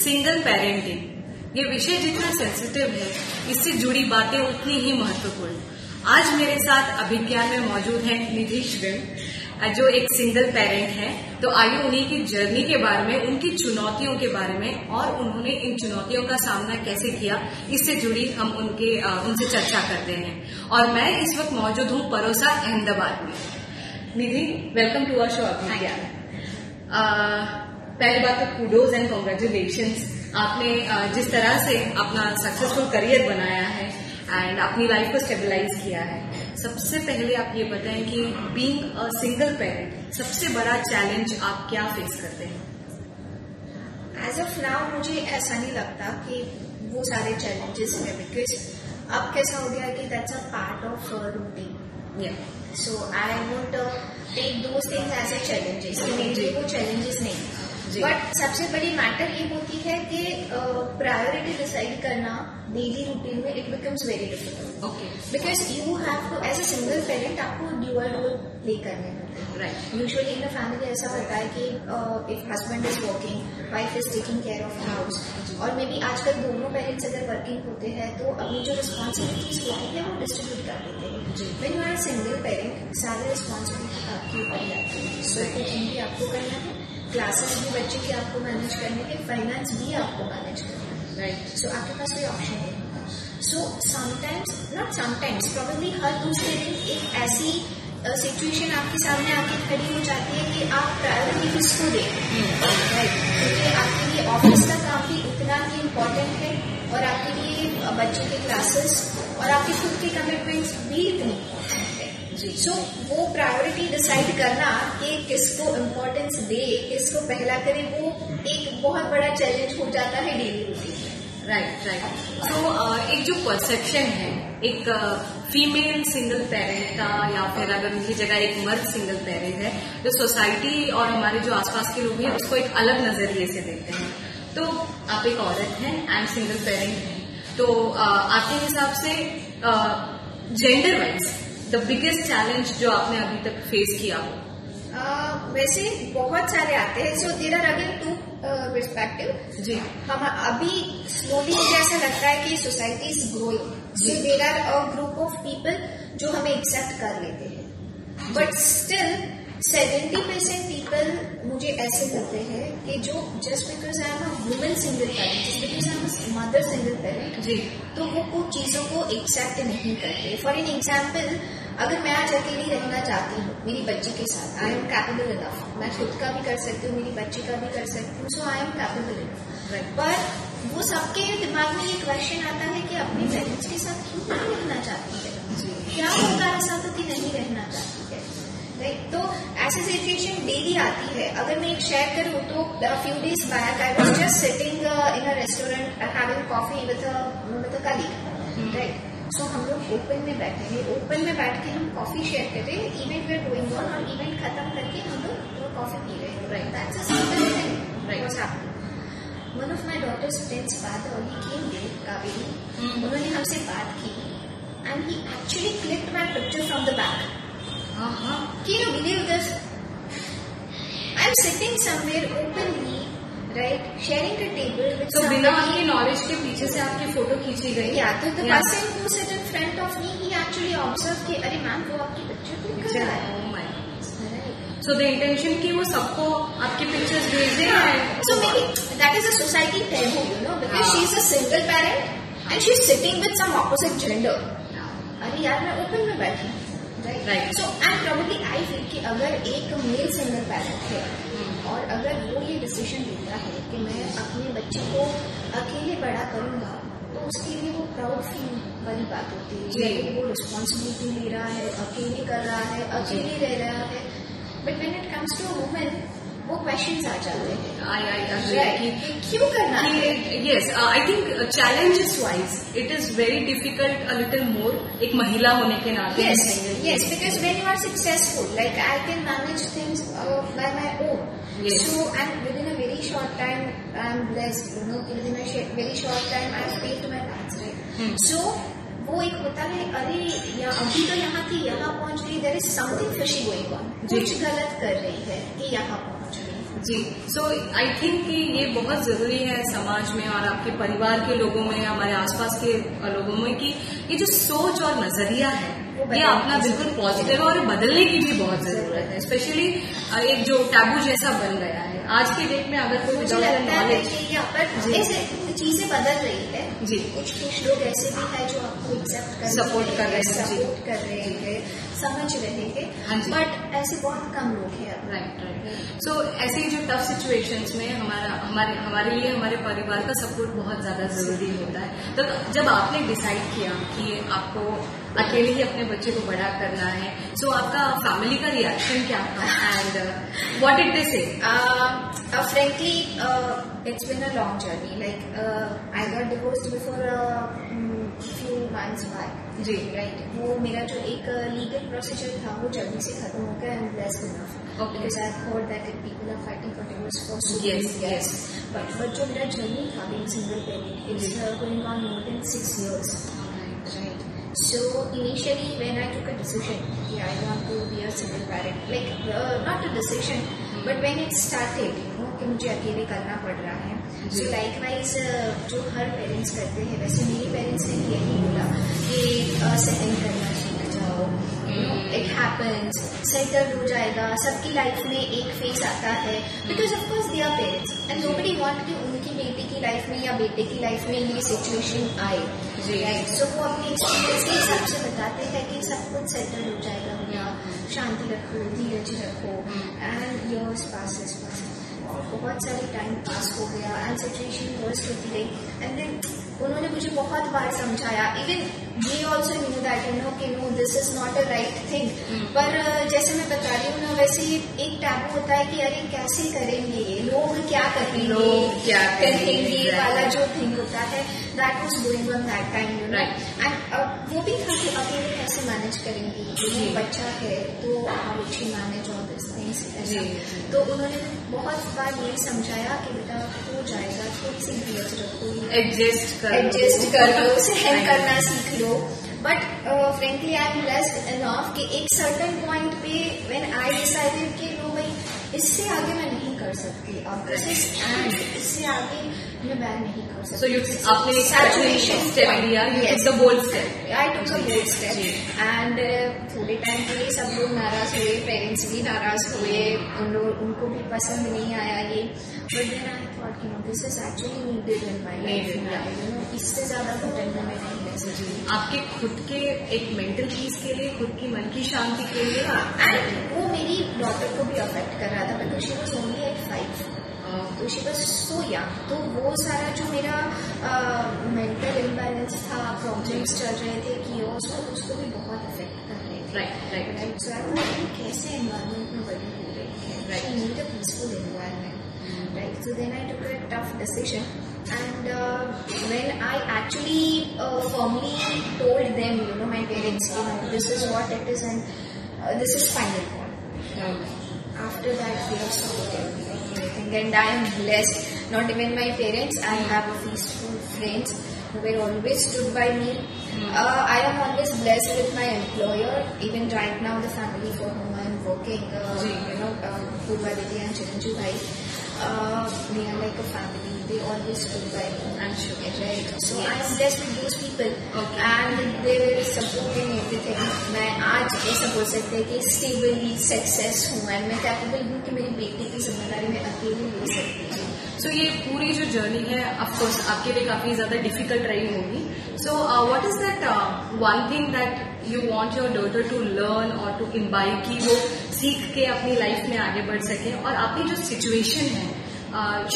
Single parenting ये विषय जितना सेंसिटिव है, इससे जुड़ी बातें उतनी ही महत्वपूर्ण। आज मेरे साथ अभिज्ञान में मौजूद है निधि श्रीम, जो एक सिंगल पेरेंट है। तो आइए उन्हीं की जर्नी के बारे में, उनकी चुनौतियों के बारे में और उन्होंने इन चुनौतियों का सामना कैसे किया, इससे जुड़ी हम उनसे चर्चा करते हैं। और मैं इस वक्त मौजूद हूँ परोसा अहमदाबाद में। निधि, वेलकम टू आवर शो अभिज्ञान। पहली बात तो कूडोज एंड कॉन्ग्रेचुलेशंस, आपने जिस तरह से अपना सक्सेसफुल करियर बनाया है एंड अपनी लाइफ को स्टेबलाइज किया है। सबसे पहले आप ये बताएं कि बीइंग अ सिंगल पेरेंट सबसे बड़ा चैलेंज आप क्या फेस करते हैं? एज ऑफ नाउ मुझे ऐसा नहीं लगता कि वो सारे चैलेंजेस हैं, बिकॉज अब कैसा हो गया कि that's a part of routine. So I won't take those things as a challenges, कि मेरे लिए वो चैलेंजेस नहीं। बट सबसे बड़ी मैटर ये होती है कि प्रायोरिटी डिसाइड करना डेली रूटीन में it becomes very difficult. Because you have to as a single parent आपको ड्यूअल रोल प्ले करने होते हैं। Right, usually in the family ऐसा होता है कि if husband is working, wife is taking care of house, और मे बी आजकल दोनों पेरेंट्स अगर वर्किंग होते हैं तो अपनी जो रिस्पॉन्सिबिलिटीज होती है वो डिस्ट्रीब्यूट कर देते हैं। When you are a single parent, सारी रिस्पॉन्सिबिलिटी आपके ऊपर ही आती है। सो कुकिंग भी आपको करना है, क्लासेस भी बच्चे की आपको मैनेज करने के, फाइनेंस भी आपको मैनेज करना है। राइट, सो आपके पास कोई ऑप्शन नहीं होता। So sometimes, not sometimes, probably हर दूसरे दिन एक ऐसी सिचुएशन आपके सामने आके खड़ी हो जाती है कि आप प्रायोरिटी किसको दें। राइट, क्योंकि आपके लिए ऑफिस का काम भी उतना ही इम्पोर्टेंट है और आपके लिए बच्चे के क्लासेस और आपके खुद के कमिटमेंट्स भी इतनी इम्पोर्टेंट है। सो वो प्रायोरिटी डिसाइड करना कि किसको इम्पोर्टेंस दे, किसको पहला करे, वो एक बहुत बड़ा चैलेंज हो जाता है डेली रूटीन में। राइट। तो एक जो परसेप्शन है एक फीमेल सिंगल पेरेंट का, या फिर अगर उनकी जगह एक मर्द सिंगल पेरेंट है, जो सोसाइटी और हमारे जो आसपास के लोग हैं उसको एक अलग नजरिए से देखते हैं। तो आप एक औरत हैं एंड सिंगल पेरेंट हैं, तो आपके हिसाब से gender wise the biggest challenge जो आपने अभी तक फेस किया हो? वैसे बहुत सारे आते हैं। So there are again two perspective. जी, हम अभी स्लोली मुझे ऐसा लगता है कि society is growing, so there are a group of people जो हमें एक्सेप्ट कर लेते हैं। बट स्टिल 70% पीपल मुझे ऐसे लगते हैं कि जो just because I am a women single parent, just because I am a mother single parent, जी, तो वो कुछ चीजों को एक्सेप्ट नहीं करते। फॉर एन एग्जाम्पल, अगर मैं आज अकेली रहना चाहती हूँ मेरी बच्ची के साथ, आई एम कैपेबल इनफ, मैं खुद का भी कर सकती हूँ, मेरी बच्ची का भी कर सकती हूँ, सो आई एम कैपेबल इनफ। पर वो सबके दिमाग में ये क्वेश्चन आता है कि अपने पेरेंट्स के साथ क्यों नहीं रहना चाहती है, क्या होगा ऐसा तो कि नहीं रहना चाहती है। राइट, तो ऐसी सिचुएशन डेली आती है। अगर मैं एक शेयर करूँ तो few days back I was just sitting in a restaurant having coffee with a colleague. Right, so हम लोग ओपन में बैठे हैं, ओपन में बैठ के हम कॉफी शेयर कर रहे हैं, इवेंट वेयर गोइंग ऑन, और इवेंट खत्म करके हम लोग कॉफी पी रहे हैं। Right, that's a simple thing. Right, what's happening, one of my daughter's friend's father he came there, Kaveri, उन्होंने हमसे बात की and he actually clicked my picture from the back. Can you believe this? I'm sitting somewhere openly, right, sharing a table with somebody. बिना आपकी knowledge के पीछे से आपकी फोटो खींची गई? Yeah, तो the person who sat in front of me, he actually observed कि अरे मैम वो आपकी पिक्चर क्लिक कर रहा है। Oh my God. So the intention कि वो सबको आपके पिक्चर्स भेजे। So maybe that is a society taboo, you know, because she is a single parent and she is sitting with some opposite gender. अरे यार मैं ओपन में बैठी हूँ। Right, so and probably I feel कि अगर एक मेल सिंगल पेरेंट है और अगर वो ये डिसीजन लेता है कि मैं अपने बच्चे को अकेले बड़ा करूंगा, तो उसके लिए वो प्राउड फील वाली बात होती है कि वो रिस्पॉन्सिबिलिटी ले रहा है, अकेले कर रहा है, अकेले रह रहा है। But when it comes to women, वो क्वेश्चंस आ जाते हैं क्यों करना है। Yes, I think challenges wise it is very difficult a little more, एक महिला होने के नाते। Yes, because when you are successful, like I can manage things by my own, so and within a very short time I am blessed, you know, within a very short time I have paid my bills. Right, सो वो एक होता है अरे या अभी तो यहाँ थी, यहाँ पहुंच गई, there is something fishy going on, कुछ गलत कर रही है कि यहाँ पहुंच गई। जी, सो आई थिंक कि ये बहुत जरूरी है समाज में और आपके परिवार के लोगों में, हमारे आसपास के लोगों में, कि ये जो सोच और नजरिया है ये अपना बिल्कुल पॉजिटिव और बदलने की भी बहुत जरूरत है। स्पेशली एक जो टैबू जैसा बन गया है आज के डेट में, अगर कोई मुझे लगता है कि यहाँ पर ऐसे चीजें बदल रही है जी। कुछ लोग ऐसे भी है जो आपको एक्सेप्ट कर सपोर्ट कर रहे हैं, सपोर्ट कर रहे हैं, समझ रहे हैं, बट ऐसे बहुत कम लोग हैं। Right right. सो ऐसे ही जो टफ सिचुएशंस में हमारे लिए हमारे परिवार का सपोर्ट बहुत ज्यादा जरूरी होता है। तो जब आपने डिसाइड किया कि आपको अकेले ही अपने बच्चे को बड़ा करना है, सो आपका फैमिली का रिएक्शन क्या था एंड व्हाट डिड दे से? Frankly, it's been a long journey. Like I got divorced before few months back. Ji right. वो मेरा जो एक लीगल प्रोसीजर था वो जल्दी से खत्म हो गया and blessed enough, because I heard that people are fighting for divorce for so many years. But जो मेरा जर्नी था being single parent is going on more than 6 years. Right. So initially when I took a decision, I want to be a single parent, like not a decision, but when it started, कि मुझे अकेले करना पड़ रहा है, so likewise जो हर parents करते हैं वैसे मेरे पेरेंट्स ने यही बोला कि सहन करना सीख जाओ, इट हैपेंस, सेटल हो जाएगा, सबकी लाइफ में एक फेज आता है, because of course they are parents and nobody want कि उनकी बेटी की लाइफ में या बेटे की लाइफ में ये सिचुएशन आए। राइट। सो वो अपने एक्सपीरियंस के हिसाब से बताते हैं कि सब कुछ सेटल हो जाएगा, या शांति रखो, धीरज रखो, एंड योर्स पासेस पास। बहुत सारे टाइम पास हो गया एंड सिचुएशन वर्स्ट होती रही एंड देन उन्होंने मुझे बहुत बार समझाया, even we also knew that कि no this is not a right thing, पर जैसे मैं बता रही हूँ ना, वैसे एक टैबू होता है कि अरे कैसे करेंगे ये लोग, क्या करेंगे वाला जो थिंग होता है, that was going on that time, you know. And वो भी था कि अकेले कैसे मैनेज करेंगे, बच्चा है तो how she manage all this things. तो उन्होंने बहुत बार यही समझाया कि बेटा हो जाएगा, थोड़ी सी धीरज रखो, एडजस्ट कर लो, सहन करना सीख लो। But frankly I am blessed enough कि एक सर्टेन पॉइंट पे व्हेन आई डिसाइडेड कि नो भाई इससे आगे मैं नहीं कर सकती, अब दिस इज एंड इससे आगे मैं बैन नहीं कर सकती। सो आपने स्टेप लिया, आई टुक अ बोल्ड स्टेप एंड थोड़े टाइम के लिए सब लोग नाराज हुए, पेरेंट्स भी नाराज हुए, उनको भी पसंद नहीं आया ये, बट देन आई थॉट कि no this is actually needed in my life, you know, इससे ज्यादा घुटन में मैं नहीं रह सकती। आपके खुद के एक मेंटल पीस के लिए, खुद की मन की शांति के लिए, एंड वो मेरी डॉटर को भी अफेक्ट कर रहा था, because she was only at 5, तो शी वाज सो यंग, तो वो सारा जो मेरा मेंटल इम्बैलेंस था, प्रॉब्लम्स चल रहे थे कि उसको भी बहुत अफेक्ट कर रहे थे। राइट। सो आई थिंक कैसे एनवायरमेंट में बड़ी हो रही है, I need a peaceful environment. Right, so then I took a tough decision, and when I actually firmly told them, you know, my parents, you know, this is what it is, and this is final call. After that, they have supported me like anything, and I am blessed. Not even my parents, I have peaceful friends who were always stood by me. I am always blessed with my employer. Even right now, the family for whom I am working, you know, Purva Didi and Chiranjeev Bhai. They are like a family. They always stood by me. I'm sure, right? So I am blessed with those people, and they were supporting everything. मैं आज ऐसा बोल सकते हैं कि stably success हूँ, and मैं capable हूँ कि मेरी बेटी की जिम्मेदारी मैं अकेले ले सकती हूँ। सो ये पूरी जो जर्नी है, ऑफ कोर्स आपके लिए काफी ज्यादा डिफिकल्ट रही होगी। So what is that one thing that you want your daughter to learn और टू इम्बाइब, कि वो सीख के अपनी लाइफ में आगे बढ़ सके? और आपकी जो सिचुएशन है,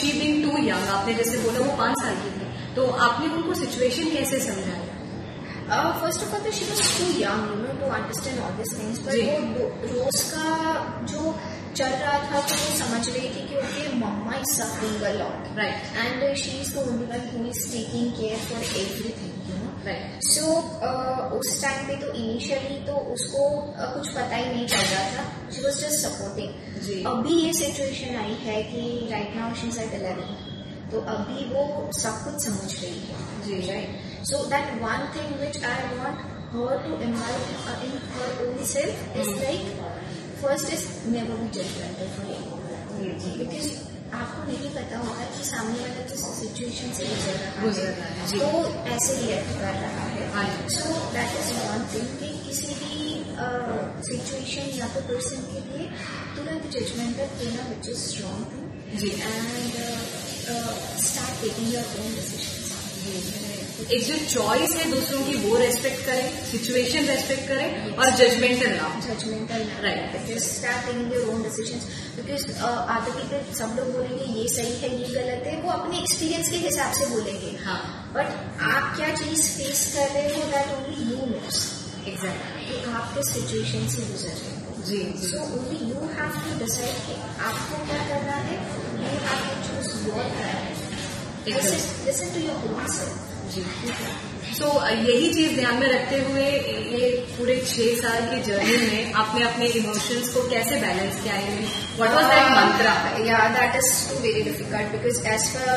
शी बीइंग टू यंग, आपने जैसे बोला वो 5 साल की थी, तो आपने उनको सिचुएशन कैसे समझाया? First of all she was too young, you know, to understand all this things, पर वो रोज का जो चल रहा था तो वो समझ रही थी कि okay mamma is suffering a lot, right, and she is the only one who is taking care for everything, you know, right. So उस टाइम पे तो इनिशियली तो उसको कुछ पता ही नहीं चल रहा था, शी वाज जस्ट सपोर्टिंग। अभी ये सिचुएशन आई है कि right now she is at 11, तो अभी वो सब कुछ समझ रही है, right. So that one thing which I want her to imbibe in her own self is like, first is never be judgmental for anyone. Because आपको नहीं पता होगा कि सामने वाला किस सिचुएशन से गुजर रहा है तो ऐसे रिएक्ट कर रहा है। सो दैट इज वन थिंग कि किसी भी सिचुएशन या तो पर्सन के लिए तुरंत जजमेंटल देना which is wrong and start taking your own decisions. एक जो चॉइस है दूसरों की वो रेस्पेक्ट करें, सिचुएशन रेस्पेक्ट करें और जजमेंटल ना right start taking your own decisions. Because आधे पीपल सब लोग बोलेंगे ये सही है ये गलत है, वो अपने एक्सपीरियंस के हिसाब से बोलेंगे। बट आप क्या चीज फेस कर रहे हो that only you knows exactly कि आप किस सिचुएशन से गुजर रहे हो। So only you have to decide कि आपको क्या करना है, you have to choose your path, listen to your own self. So यही चीज ध्यान में रखते हुए ये पूरे 6 साल की जर्नी में आपने अपने इमोशंस को कैसे बैलेंस किया है? What was that Mantra? Yeah, that is too very difficult because as per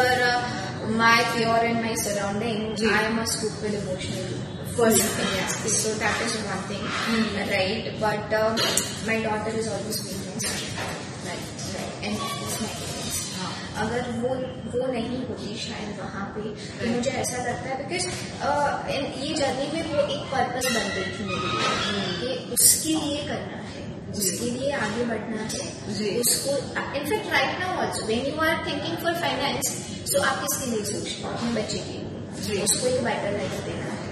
my fear and my surrounding, I am a stupid emotional person. Yes, so that is one thing, right? But my daughter is always being my strength, right? And it's my parents. अगर वो नहीं होती शायद वहाँ पे तो मुझे ऐसा लगता है बिकॉज ये जर्नी में वो एक पर्पस बन गई थी मेरे लिए कि उसके लिए करना है, उसके लिए आगे बढ़ना है उसको। In fact right now also when you are thinking for finance, so आप किसके लिए सोच रहे हो? अपने बच्चे के लिए, उसको एक बेटर लाइफ देना है,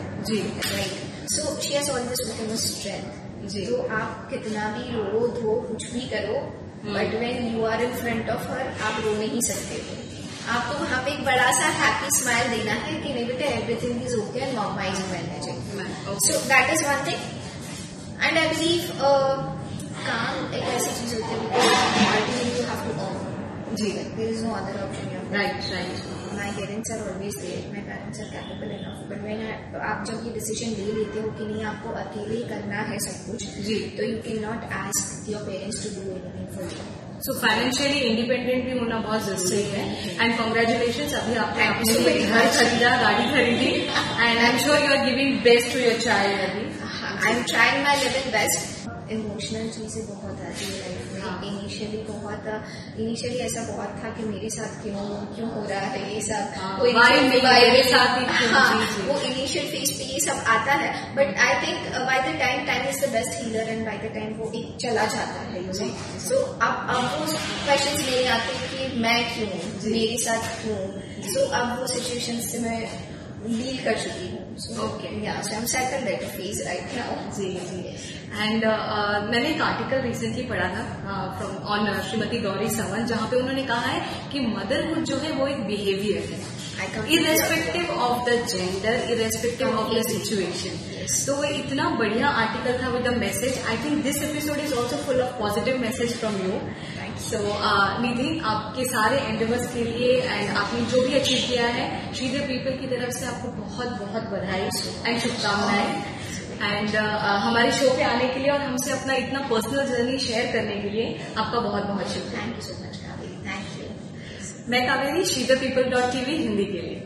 right? So she has always become a strength. तो आप कितना भी रो धो कुछ भी करो, but when you are in front of her आप रो नहीं सकते हो। आपको वहाँ पे एक बड़ा सा हैप्पी स्माइल देना है कि नहीं बेटा everything is okay and mamma is managing. So that is one thing and I believe काम एक ऐसी चीज होती है you have to earn. There is no other option. Right my parents are always there, my parents are capable enough, but when आप जब ये decision ले लेते हो कि नहीं आपको अकेले ही करना है सब कुछ, तो you can not ask your parents to do anything for you. So financially independent भी होना बहुत जरूरी है एंड कॉन्ग्रेचुलेशन अभी आपने अपने लिए घर खरीदा, गाड़ी खरीदी and I am sure you are giving best to your child. अभी I am trying my level best. Emotional चीजें बहुत आती है लाइफ में। इनिशियली ऐसा बहुत था कि मेरे साथ क्यों हो रहा है ये सब, वो इनिशियल फेज पे ये सब आता है, but I think by the time is the best healer and by the time वो एक चला जाता है। सो अब वो क्वेश्चन मेरे आते हैं कि मैं क्यों, मेरे साथ क्यों। सो अब वो सिचुएशन से मैं डील कर चुकी हूँ। एंड मैंने एक आर्टिकल रिसेंटली पढ़ा था फ्रॉम ऑन श्रीमती गौरी संवत, जहाँ पे उन्होंने कहा है कि मदरहुड जो है वो एक बिहेवियर है, irrespective of the gender, irrespective of the situation. तो वो इतना बढ़िया आर्टिकल था with the message. I think this episode is also full of positive message from you. So Nidhi, आपके सारे एंडेवर्स के लिए एंड आपने जो भी अचीव किया है, श्रीदेव पीपल की तरफ से आपको बहुत बहुत बधाई एंड शुभकामनाएं। एंड हमारे शो पे आने के लिए और हमसे अपना इतना पर्सनल जर्नी शेयर करने के लिए आपका बहुत बहुत शुक्रिया। Thank you so much Kaveri. Thank you. मैं कावेरी, shreethepeople.tv हिंदी के लिए।